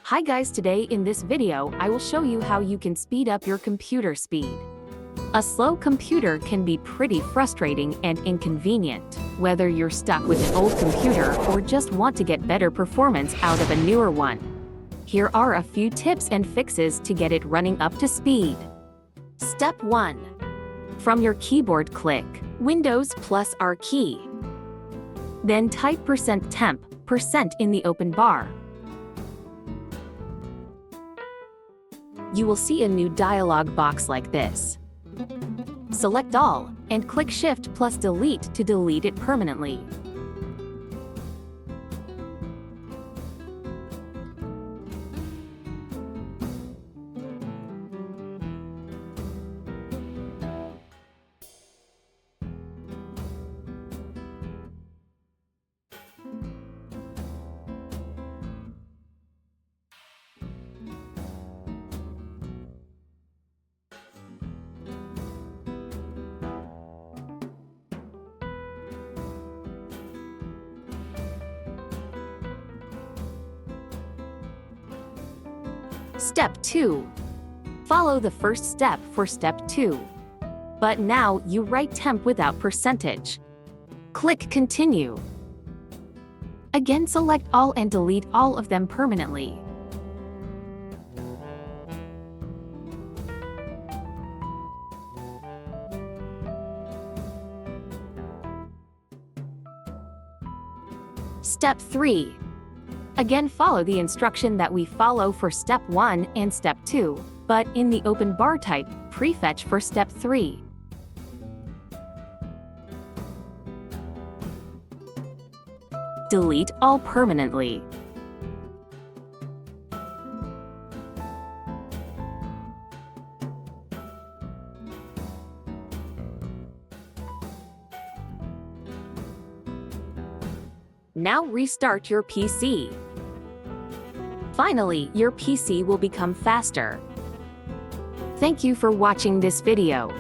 Hi guys, today in this video I will show you how you can speed up your computer speed. A slow computer can be pretty frustrating and inconvenient, whether you're stuck with an old computer or just want to get better performance out of a newer one. Here are a few tips and fixes to get it running up to speed. Step 1. From your keyboard, click Windows plus R key. Then type %temp% in the open bar. You will see a new dialog box like this. Select all, and click Shift plus Delete to delete it permanently. Step 2. Follow the first step for Step 2. But now you write temp without percentage. Click Continue. Again, select all and delete all of them permanently. Step 3. Again, follow the instruction that we follow for Step 1 and Step 2, but in the open bar type prefetch for Step 3. Delete all permanently. Now restart your PC. Finally, your PC will become faster. Thank you for watching this video.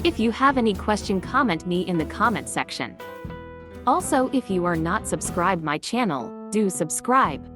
If you have any question, comment me in the comment section. Also, if you are not subscribed my channel, do subscribe.